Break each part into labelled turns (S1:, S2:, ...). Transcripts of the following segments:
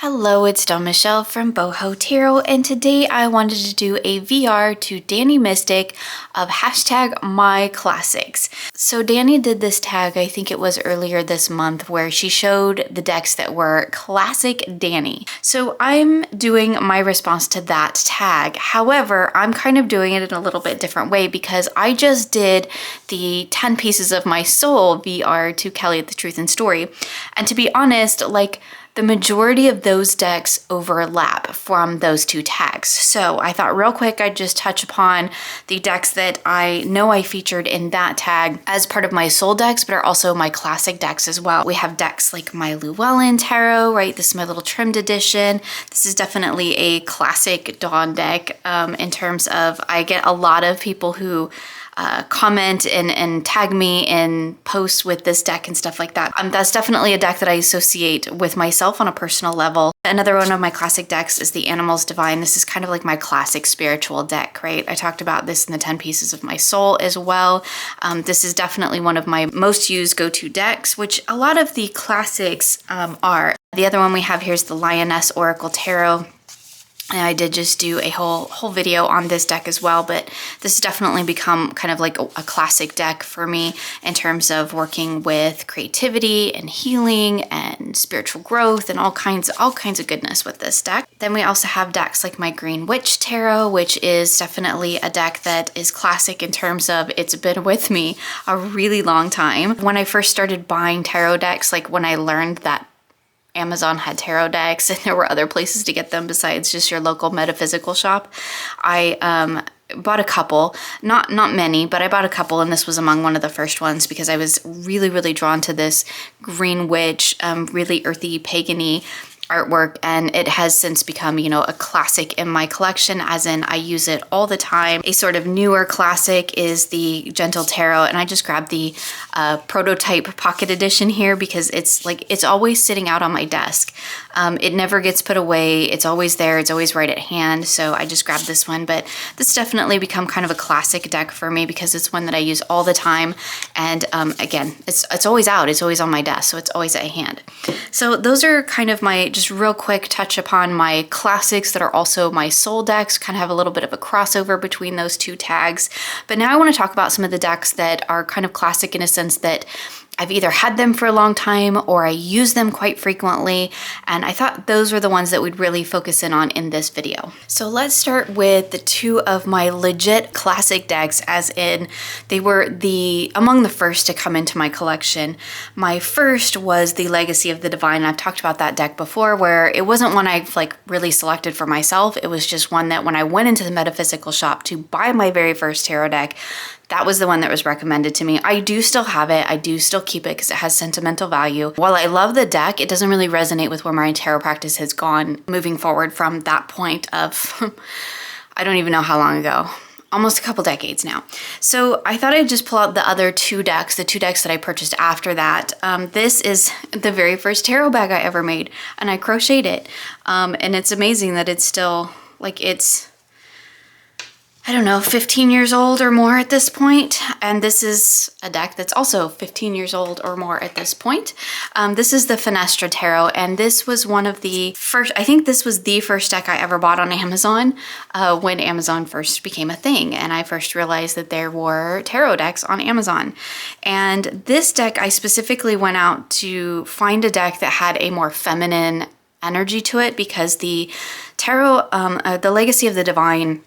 S1: Hello, it's Dawn Michelle from Boho Tarot, and today I wanted to do a VR to Dani Mystic of #MyClassics. So Dani did this tag, I think it was earlier this month, where she showed the decks that were Classic Dani. So I'm doing my response to that tag. However, I'm kind of doing it in a little bit different way because I just did the 10 Pieces of My Soul VR to Kelly the Truth and Story. And to be honest, the majority of those decks overlap from those two tags. So I thought real quick I'd just touch upon the decks that I know I featured in that tag as part of my soul decks, but are also my classic decks as well. We have decks like my Llewellyn Tarot, right? This is my little trimmed edition. This is definitely a classic Dawn deck in terms of I get a lot of people who comment and tag me in posts with this deck and stuff like that. That's definitely a deck that I associate with myself on a personal level. Another one of my classic decks is the Animals Divine. This is kind of like my classic spiritual deck, right? I talked about this in the 10 Pieces of My Soul as well. This is definitely one of my most used go-to decks, which a lot of the classics are. The other one we have here is the Lioness Oracle Tarot. And I did just do a whole video on this deck as well, but this has definitely become kind of like a classic deck for me in terms of working with creativity and healing and spiritual growth and all kinds of goodness with this deck. Then we also have decks like my Green Witch Tarot, which is definitely a deck that is classic in terms of it's been with me a really long time. When I first started buying tarot decks, like when I learned that Amazon had tarot decks and there were other places to get them besides just your local metaphysical shop, I bought a couple, not many, but I bought a couple, and this was among one of the first ones because I was really drawn to this Green Witch, really earthy, pagan-y artwork, and it has since become, a classic in my collection, as in I use it all the time. A sort of newer classic is the Gentle Tarot, and I just grabbed the prototype pocket edition here because it's always sitting out on my desk. It never gets put away. It's always there. It's always right at hand. So I just grabbed this one, but this definitely become kind of a classic deck for me because it's one that I use all the time. And again, it's always out. It's always on my desk. So it's always at hand. So those are kind of my just real quick touch upon my classics that are also my soul decks, kind of have a little bit of a crossover between those two tags. But now I want to talk about some of the decks that are kind of classic in a sense that I've either had them for a long time or I use them quite frequently, and I thought those were the ones that we'd really focus in on in this video. So let's start with the two of my legit classic decks, as in they were among the first to come into my collection. My first was the Legacy of the Divine. I've talked about that deck before, where it wasn't one I really selected for myself. It was just one that when I went into the metaphysical shop to buy my very first tarot deck, that was the one that was recommended to me. I do still have it. I do still keep it because it has sentimental value. While I love the deck, it doesn't really resonate with where my tarot practice has gone moving forward from that point of, I don't even know how long ago. Almost a couple decades now. So I thought I'd just pull out the other two decks, the two decks that I purchased after that. This is the very first tarot bag I ever made, and I crocheted it. And it's amazing that it's still, it's, I don't know, 15 years old or more at this point. And this is a deck that's also 15 years old or more at this point. This is the Finaster Tarot, and this was one of the first, I think this was the first deck I ever bought on Amazon when Amazon first became a thing. And I first realized that there were tarot decks on Amazon. And this deck, I specifically went out to find a deck that had a more feminine energy to it because the tarot, the Legacy of the Divine,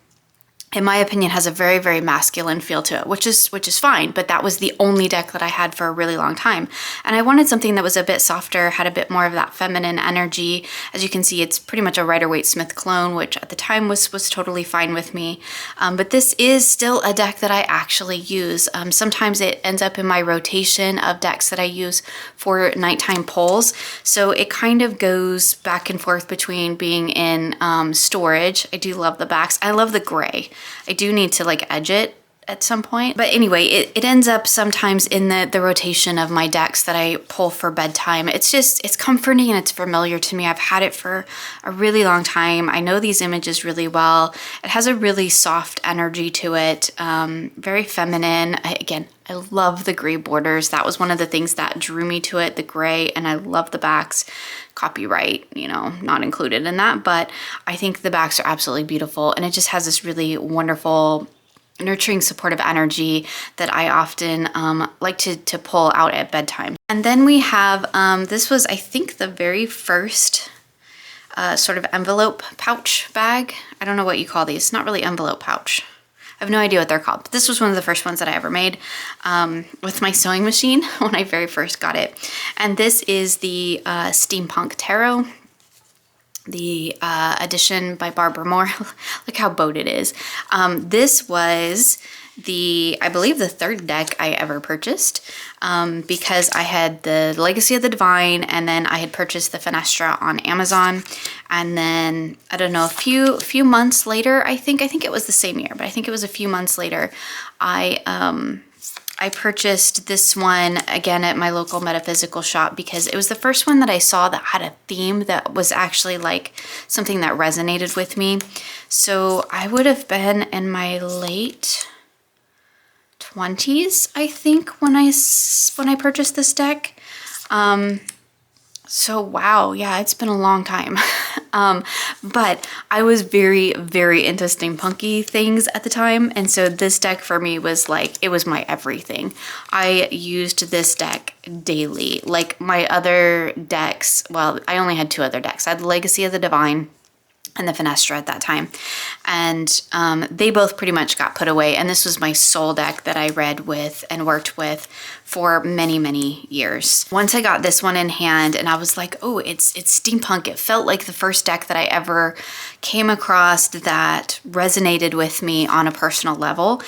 S1: in my opinion, has a very masculine feel to it, which is fine, but that was the only deck that I had for a really long time. And I wanted something that was a bit softer, had a bit more of that feminine energy. As you can see, it's pretty much a Rider-Waite-Smith clone, which at the time was totally fine with me. But this is still a deck that I actually use. Sometimes it ends up in my rotation of decks that I use for nighttime pulls. So it kind of goes back and forth between being in storage. I do love the backs. I love the gray. I do need to edge it at some point. But anyway, it ends up sometimes in the rotation of my decks that I pull for bedtime. It's comforting and it's familiar to me. I've had it for a really long time. I know these images really well. It has a really soft energy to it, very feminine. Again, I love the gray borders. That was one of the things that drew me to it, the gray, and I love the backs. Copyright, you know, not included in that, but I think the backs are absolutely beautiful, and it just has this really wonderful, nurturing, supportive energy that I often like to pull out at bedtime. And then we have, this was, I think, the very first sort of envelope pouch bag. I don't know what you call these. Not really envelope pouch. I have no idea what they're called, but this was one of the first ones that I ever made with my sewing machine when I very first got it. And this is the Steampunk Tarot, the edition by Barbara Moore. Look how bowed it is. This was I believe the third deck I ever purchased, because I had the Legacy of the Divine, and then I had purchased the Finaster on Amazon, and then I don't know, a few months later, I think it was the same year, but I think it was a few months later, I purchased this one again at my local metaphysical shop because it was the first one that I saw that had a theme that was actually like something that resonated with me. So I would have been in my late 20s, I think, when I purchased this deck. So wow, yeah, it's been a long time. But I was very, very into steampunky things at the time, and so this deck for me was like, it was my everything. I used this deck daily. Like my other decks, well, I only had 2 other decks. I had the Legacy of the Divine and the Finaster at that time, and they both pretty much got put away, and this was my sole deck that I read with and worked with for many, many years. Once I got this one in hand and I was like, oh, it's steampunk. It felt like the first deck that I ever came across that resonated with me on a personal level,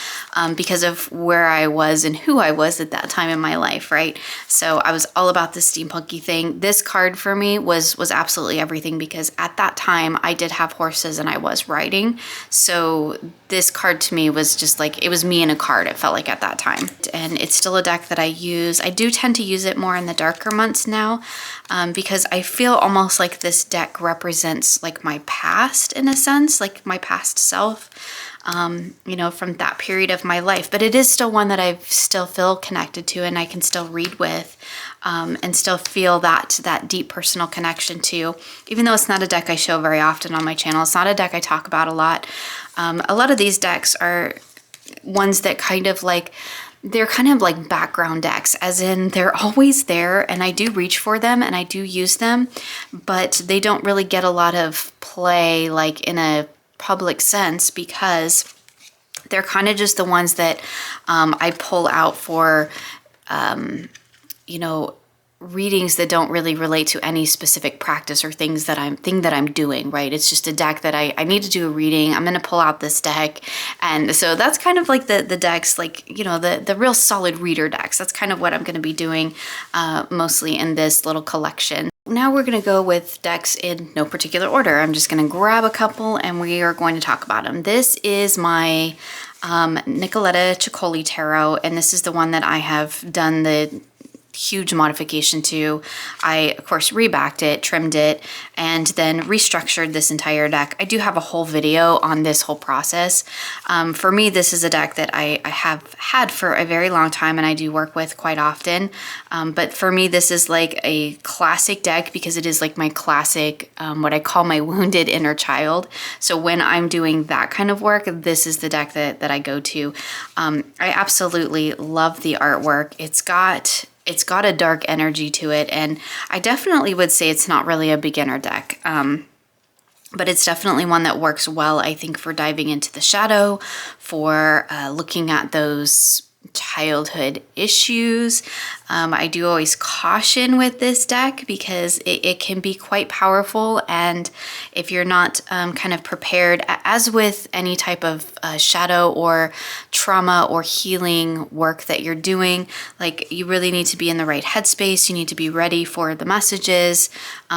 S1: because of where I was and who I was at that time in my life, right? So I was all about this steampunky thing. This card for me was absolutely everything, because at that time I did have horses and I was riding. So this card to me was just like, it was me in a card, it felt like at that time. And it's still a deck that I use. I do tend to use it more in the darker months now, because I feel almost like this deck represents like my past in a sense, like my past self, you know, from that period of my life. But it is still one that I still feel connected to and I can still read with, and still feel that deep personal connection to, even though it's not a deck I show very often on my channel. It's not a deck I talk about a lot. A lot of these decks are ones that kind of like, they're kind of like background decks, as in they're always there and I do reach for them and I do use them, but they don't really get a lot of play like in a public sense, because they're kind of just the ones that I pull out for, you know, readings that don't really relate to any specific practice or thing that I'm doing, right? It's just a deck that I need to do a reading. I'm going to pull out this deck. And so that's kind of like the decks, like, you know, the real solid reader decks. That's kind of what I'm going to be doing mostly in this little collection. Now we're going to go with decks in no particular order. I'm just going to grab a couple and we are going to talk about them. This is my Nicoletta Chicoli Tarot, and this is the one that I have done the huge modification to. I, of course, rebacked it, trimmed it, and then restructured this entire deck. I do have a whole video on this whole process. For me, this is a deck that I have had for a very long time and I do work with quite often. But for me, this is like a classic deck because it is like my classic, what I call my wounded inner child. So when I'm doing that kind of work, this is the deck that I go to. I absolutely love the artwork. It's got a dark energy to it, and I definitely would say it's not really a beginner deck, but it's definitely one that works well, I think, for diving into the shadow, for looking at those childhood issues, I do always caution with this deck because it can be quite powerful, and if you're not kind of prepared, as with any type of shadow or trauma or healing work that you're doing, like you really need to be in the right headspace. You need to be ready for the messages.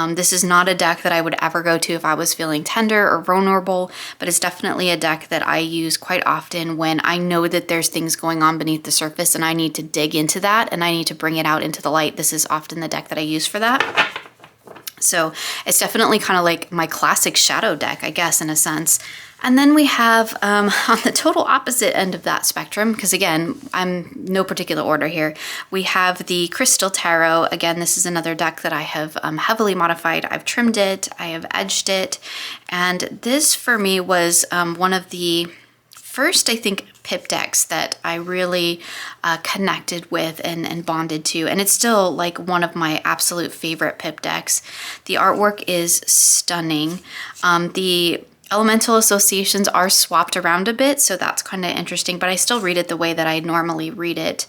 S1: This is not a deck that I would ever go to if I was feeling tender or vulnerable, but it's definitely a deck that I use quite often when I know that there's things going on beneath the surface and I need to dig into that and I need to bring it out into the light. This is often the deck that I use for that. So it's definitely kind of like my classic shadow deck, I guess, in a sense. And then we have on the total opposite end of that spectrum, because again, I'm no particular order here, we have the Crystal Tarot. Again, this is another deck that I have heavily modified. I've trimmed it, I have edged it, and this for me was one of the first, I think, pip decks that I really connected with and bonded to, and it's still like one of my absolute favorite pip decks. The artwork is stunning. The elemental associations are swapped around a bit, so that's kind of interesting, but I still read it the way that I normally read it.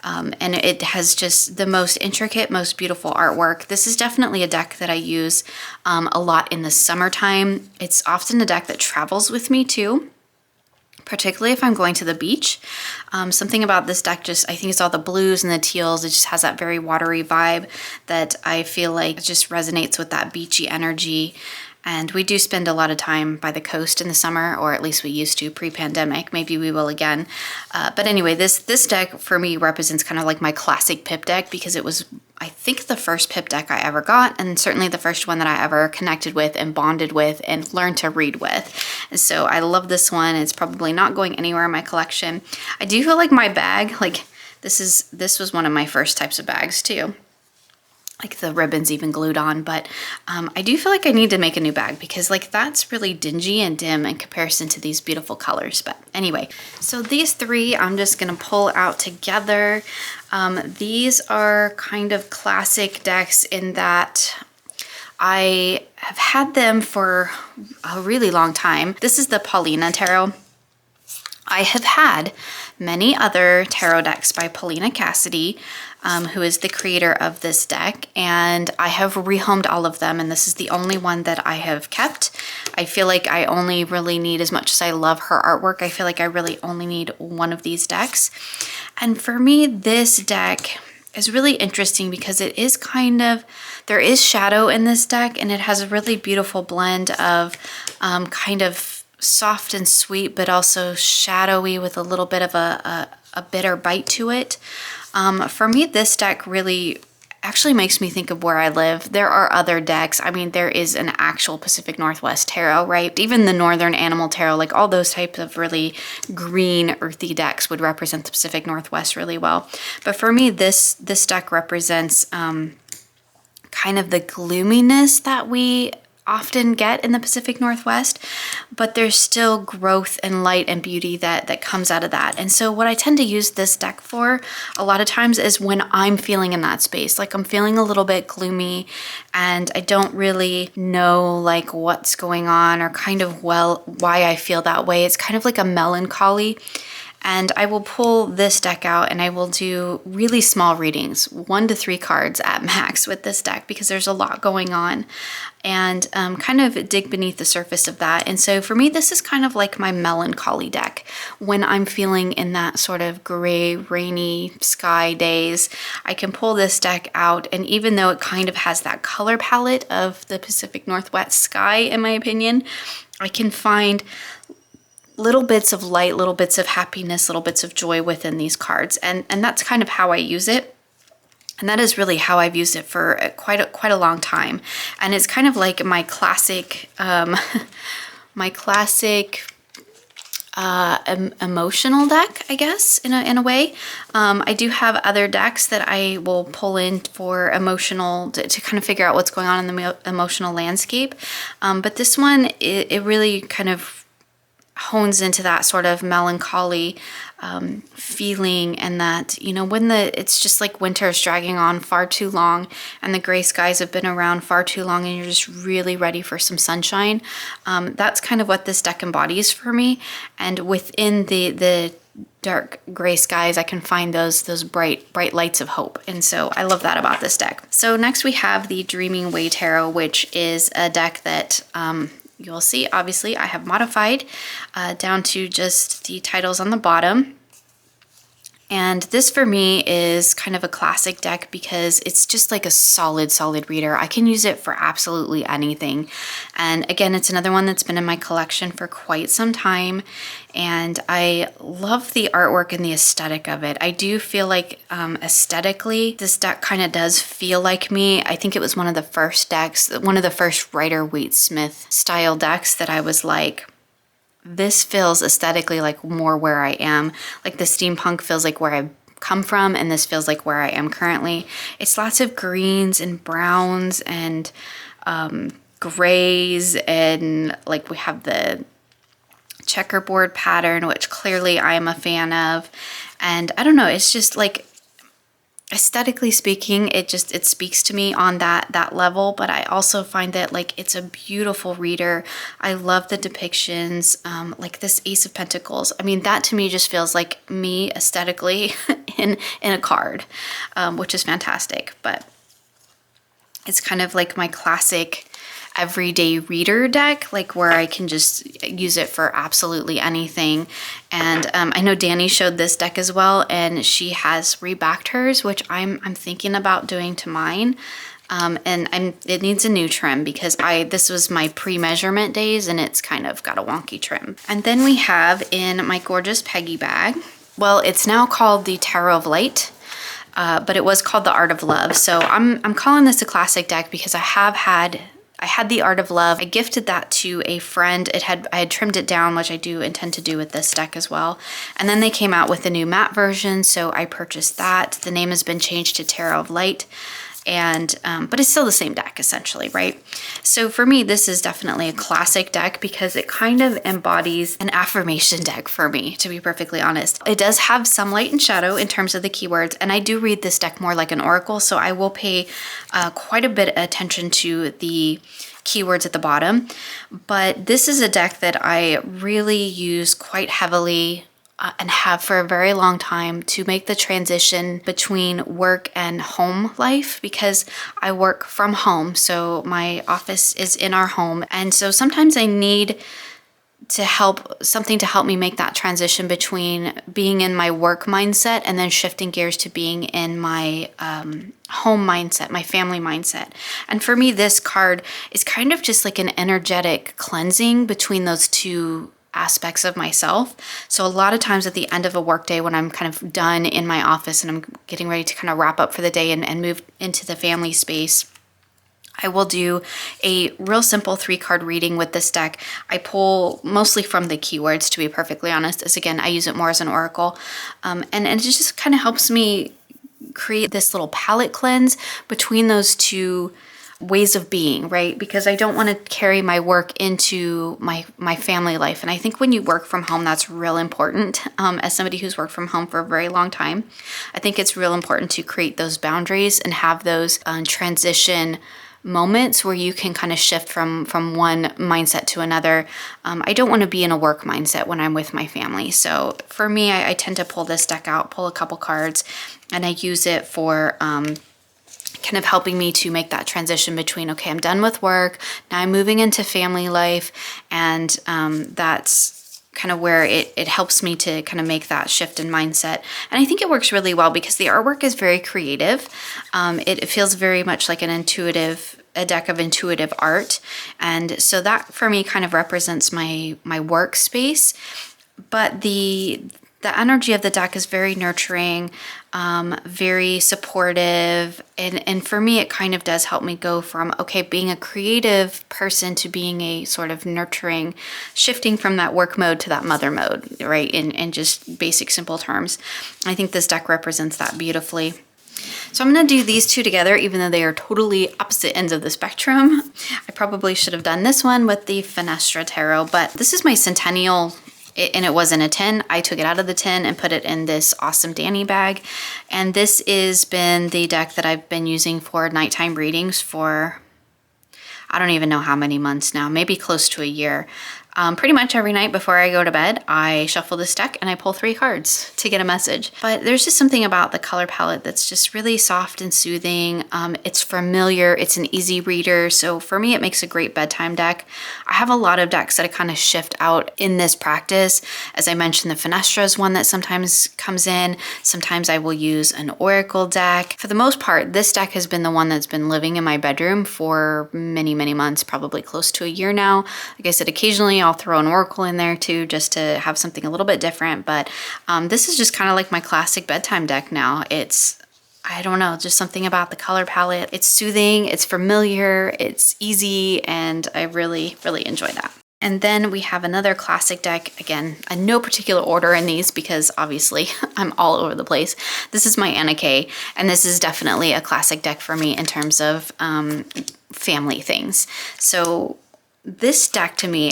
S1: And it has just the most intricate, most beautiful artwork. This is definitely a deck that I use a lot in the summertime. It's often a deck that travels with me too, particularly if I'm going to the beach. Something about this deck, just I think it's all the blues and the teals, it just has that very watery vibe that I feel like just resonates with that beachy energy. And we do spend a lot of time by the coast in the summer, or at least we used to pre-pandemic. Maybe we will again. But anyway, this deck for me represents kind of like my classic pip deck because it was, I think, the first pip deck I ever got, and certainly the first one that I ever connected with and bonded with and learned to read with. And so I love this one. It's probably not going anywhere in my collection. I do feel like my bag, like this was one of my first types of bags too. Like the ribbons even glued on, but I do feel like I need to make a new bag because like that's really dingy and dim in comparison to these beautiful colors. But anyway, so these three I'm just gonna pull out together. These are kind of classic decks in that I have had them for a really long time. This is the Paulina Tarot. I have had many other tarot decks by Paulina Cassidy, who is the creator of this deck, and I have rehomed all of them, and this is the only one that I have kept. I feel like I only really need, as much as I love her artwork, I feel like I really only need one of these decks. And for me, this deck is really interesting because it is kind of, there is shadow in this deck, and it has a really beautiful blend of kind of soft and sweet, but also shadowy with a little bit of a bitter bite to it. For me, this deck really actually makes me think of where I live. There are other decks. I mean, there is an actual Pacific Northwest Tarot, right? Even the Northern Animal Tarot, like all those types of really green, earthy decks would represent the Pacific Northwest really well. But for me, this deck represents kind of the gloominess that we often get in the Pacific Northwest, but there's still growth and light and beauty that comes out of that. And so what I tend to use this deck for a lot of times is when I'm feeling in that space, like I'm feeling a little bit gloomy and I don't really know like what's going on or kind of why I feel that way. It's kind of like a melancholy. And I will pull this deck out and I will do really small readings, 1 to 3 cards at max with this deck because there's a lot going on, and kind of dig beneath the surface of that. And so for me, this is kind of like my melancholy deck. When I'm feeling in that sort of gray, rainy sky days, I can pull this deck out, and even though it kind of has that color palette of the Pacific Northwest sky, in my opinion, I can find little bits of light, little bits of happiness, little bits of joy within these cards. And that's kind of how I use it. And that is really how I've used it for quite a long time. And it's kind of like my classic, emotional deck, I guess, in a way. I do have other decks that I will pull in for emotional, to kind of figure out what's going on in the emotional landscape. But this one, it really kind of hones into that sort of melancholy feeling, and that, you know, when it's just like winter is dragging on far too long and the gray skies have been around far too long and you're just really ready for some sunshine. That's kind of what this deck embodies for me. And within the dark gray skies, I can find those bright lights of hope. And so I love that about this deck. So next we have the Dreaming Way Tarot, which is a deck that you'll see, obviously, I have modified down to just the titles on the bottom. And this for me is kind of a classic deck because it's just like a solid reader. I can use it for absolutely anything. And again, it's another one that's been in my collection for quite some time. And I love the artwork and the aesthetic of it. I do feel like aesthetically, this deck kind of does feel like me. I think it was one of the first decks, one of the first Rider-Waite-Smith style decks that I was like, this feels aesthetically like more where I am. Like the steampunk feels like where I've come from, and this feels like where I am currently. It's lots of greens and browns and grays, and like we have the checkerboard pattern, which clearly I am a fan of. And I don't know, it's just like, aesthetically speaking, it speaks to me on that level. But I also find that like it's a beautiful reader. I love the depictions, like this Ace of Pentacles. I mean, that to me just feels like me aesthetically in a card, which is fantastic. But it's kind of like my classic everyday reader deck, like where I can just use it for absolutely anything. And I know Dani showed this deck as well, and she has rebacked hers, which I'm thinking about doing to mine. It needs a new trim because this was my pre-measurement days, and it's kind of got a wonky trim. And then we have in my gorgeous Peggy bag, well, it's now called the Tarot of Light. But it was called the Art of Love. So I'm calling this a classic deck because I had the Art of Love. I gifted that to a friend. I had trimmed it down, which I do intend to do with this deck as well. And then they came out with a new matte version, so I purchased that. The name has been changed to Tarot of Light. And but it's still the same deck essentially, right? So for me, this is definitely a classic deck because it kind of embodies an affirmation deck for me, to be perfectly honest. It does have some light and shadow in terms of the keywords, and I do read this deck more like an oracle, so I will pay quite a bit of attention to the keywords at the bottom. But this is a deck that I really use quite heavily and have for a very long time to make the transition between work and home life, because I work from home. So my office is in our home. And so sometimes I need something to help me make that transition between being in my work mindset and then shifting gears to being in my home mindset, my family mindset. And for me, this card is kind of just like an energetic cleansing between those two aspects of myself. So a lot of times at the end of a workday, when I'm kind of done in my office and I'm getting ready to kind of wrap up for the day and move into the family space, I will do a real simple 3-card reading with this deck. I pull mostly from the keywords, to be perfectly honest, as again, I use it more as an oracle. And it just kind of helps me create this little palette cleanse between those two ways of being, right? Because I don't want to carry my work into my family life. And I think when you work from home, that's real important. As somebody who's worked from home for a very long time, I think it's real important to create those boundaries and have those transition moments where you can kind of shift from one mindset to another. I don't want to be in a work mindset when I'm with my family. So for me, I tend to pull this deck out, pull a couple cards, and I use it for kind of helping me to make that transition between, okay, I'm done with work, now I'm moving into family life, and that's kind of where it helps me to kind of make that shift in mindset. And I think it works really well because the artwork is very creative. It feels very much like a deck of intuitive art. And so that for me kind of represents my workspace. But the energy of the deck is very nurturing, very supportive. And for me, it kind of does help me go from, okay, being a creative person to being a sort of nurturing, shifting from that work mode to that mother mode, right? In just basic, simple terms. I think this deck represents that beautifully. So I'm going to do these two together, even though they are totally opposite ends of the spectrum. I probably should have done this one with the Finaster Tarot, but this is my Centennial, and it was in a tin. I took it out of the tin and put it in this awesome Dani bag. And this has been the deck that I've been using for nighttime readings for, I don't even know how many months now, maybe close to a year. Pretty much every night before I go to bed, I shuffle this deck and I pull 3 cards to get a message. But there's just something about the color palette that's just really soft and soothing. It's familiar, it's an easy reader, so for me it makes a great bedtime deck. I have a lot of decks that I kind of shift out in this practice. As I mentioned, the Finaster is one that sometimes comes in. Sometimes I will use an Oracle deck. For the most part, this deck has been the one that's been living in my bedroom for many, many months, probably close to a year now. Like I said, occasionally I'll throw an Oracle in there too, just to have something a little bit different. But this is just kind of like my classic bedtime deck now. It's, I don't know, just something about the color palette. It's soothing, it's familiar, it's easy, and I really, really enjoy that. And then we have another classic deck, again, in no particular order in these because obviously I'm all over the place. This is my Anna Kay, and this is definitely a classic deck for me in terms of family things. So this deck to me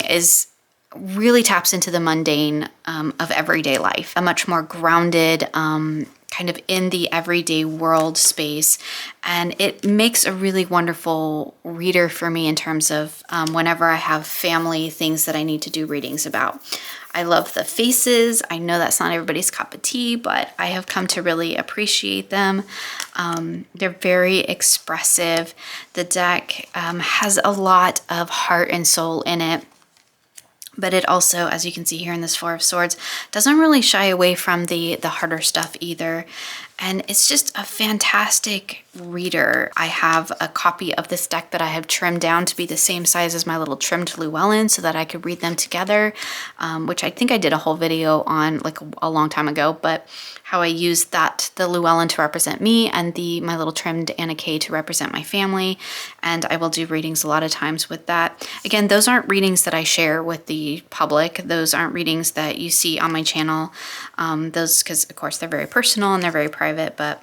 S1: really taps into the mundane of everyday life, a much more grounded, kind of in the everyday world space. And it makes a really wonderful reader for me in terms of whenever I have family things that I need to do readings about. I love the faces. I know that's not everybody's cup of tea, but I have come to really appreciate them. They're very expressive. The deck has a lot of heart and soul in it. But it also, as you can see here in this 4 of Swords, doesn't really shy away from the harder stuff either. And it's just a fantastic reader. I have a copy of this deck that I have trimmed down to be the same size as my little trimmed Llewellyn so that I could read them together, which I think I did a whole video on like a long time ago, but how I used the Llewellyn to represent me and my little trimmed Anna Kay to represent my family. And I will do readings a lot of times with that. Again, those aren't readings that I share with the public. Those aren't readings that you see on my channel. Those, because of course they're very personal and they're very private, but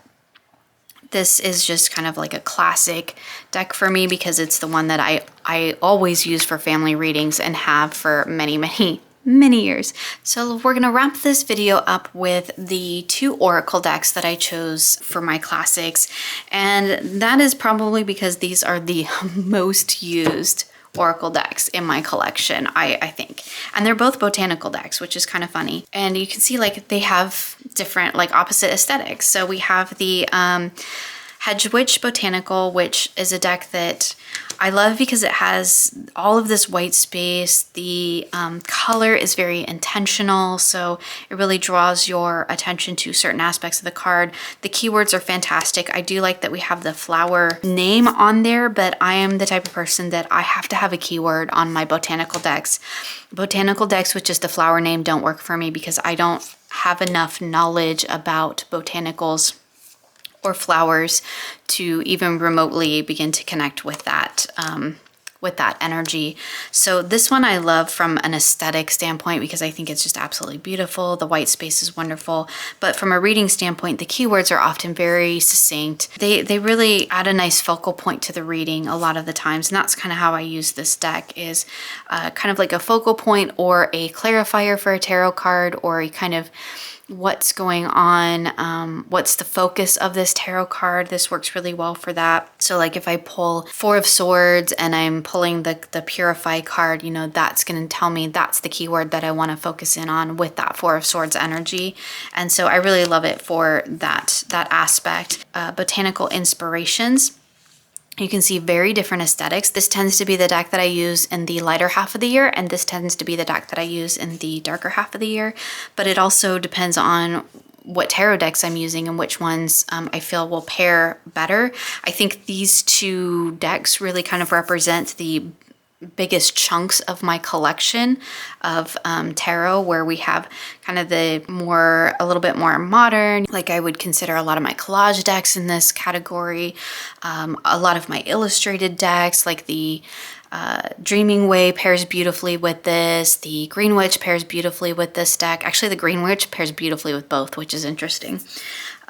S1: this is just kind of like a classic deck for me because it's the one that I always use for family readings and have for many, many, many years. So we're going to wrap this video up with the 2 Oracle decks that I chose for my classics. And that is probably because these are the most used Oracle decks in my collection, I think. And they're both botanical decks, which is kind of funny. And you can see like they have different like opposite aesthetics. So we have the Hedge Botanical, which is a deck that I love because it has all of this white space. The color is very intentional, so it really draws your attention to certain aspects of the card. The keywords are fantastic. I do like that we have the flower name on there, but I am the type of person that I have to have a keyword on my botanical decks. Botanical decks with just a flower name don't work for me because I don't have enough knowledge about botanicals or flowers to even remotely begin to connect with that energy. So this one I love from an aesthetic standpoint because I think it's just absolutely beautiful. The white space is wonderful, but from a reading standpoint, the keywords are often very succinct. They really add a nice focal point to the reading a lot of the times, and that's kind of how I use this deck, is kind of like a focal point or a clarifier for a tarot card, or a kind of what's going on, what's the focus of this tarot card. This works really well for that. So like if I pull 4 of Swords and I'm pulling the Purify card, you know, that's going to tell me that's the keyword that I want to focus in on with that 4 of Swords energy. And so I really love it for that aspect. Botanical Inspirations. You can see very different aesthetics. This tends to be the deck that I use in the lighter half of the year, and this tends to be the deck that I use in the darker half of the year. But it also depends on what tarot decks I'm using and which ones I feel will pair better. I think these 2 decks really kind of represent the biggest chunks of my collection of tarot, where we have kind of a little bit more modern, like I would consider a lot of my collage decks in this category, a lot of my illustrated decks, like the Dreaming Way pairs beautifully with this. The Green Witch pairs beautifully with this deck. Actually, the Green Witch pairs beautifully with both, which is interesting.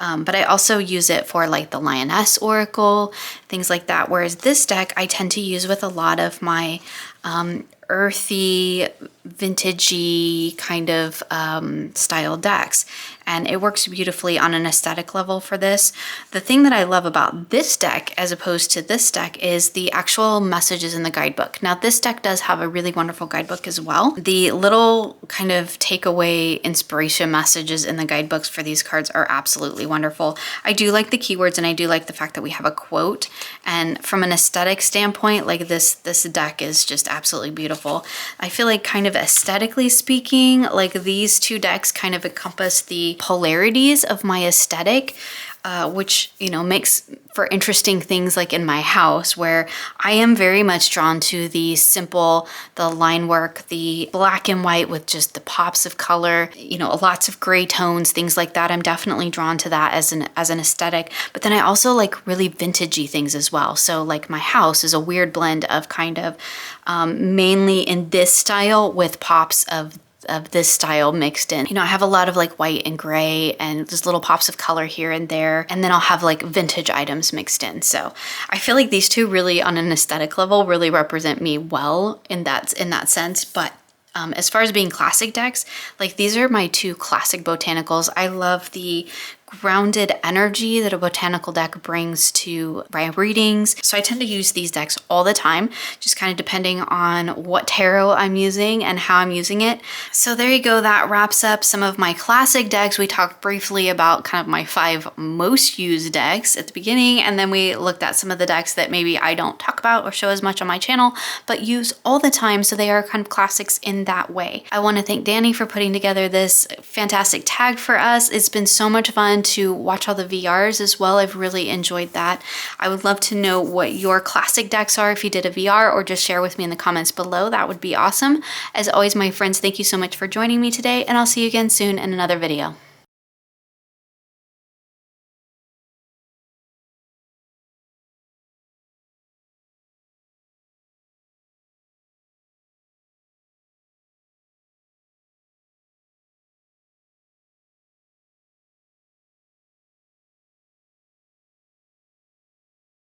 S1: But I also use it for like the Lioness Oracle, things like that. Whereas this deck I tend to use with a lot of my earthy, vintagey kind of style decks. And it works beautifully on an aesthetic level for this. The thing that I love about this deck as opposed to this deck is the actual messages in the guidebook. Now this deck does have a really wonderful guidebook as well. The little kind of takeaway inspiration messages in the guidebooks for these cards are absolutely wonderful. I do like the keywords, and I do like the fact that we have a quote. And from an aesthetic standpoint, like this deck is just absolutely beautiful. I feel like kind of aesthetically speaking, like these two decks kind of encompass the polarities of my aesthetic, which, you know, makes for interesting things like in my house, where I am very much drawn to the simple, the line work, the black and white with just the pops of color, you know, lots of gray tones, things like that. I'm definitely drawn to that as an aesthetic. But then I also like really vintagey things as well. So like my house is a weird blend of kind of mainly in this style with pops of this style mixed in. You know, I have a lot of like white and gray and just little pops of color here and there. And then I'll have like vintage items mixed in. So I feel like these two really on an aesthetic level really represent me well in that sense. But as far as being classic decks, like these are my two classic botanicals. I love the grounded energy that a botanical deck brings to my readings. So I tend to use these decks all the time, just kind of depending on what tarot I'm using and how I'm using it. So there you go. That wraps up some of my classic decks. We talked briefly about kind of my 5 most used decks at the beginning, and then we looked at some of the decks that maybe I don't talk about or show as much on my channel, but use all the time. So they are kind of classics in that way. I want to thank Dani for putting together this fantastic tag for us. It's been so much fun to watch all the VRs as well. I've really enjoyed that. I would love to know what your classic decks are if you did a VR, or just share with me in the comments below. That would be awesome. As always, my friends, thank you so much for joining me today, and I'll see you again soon in another video.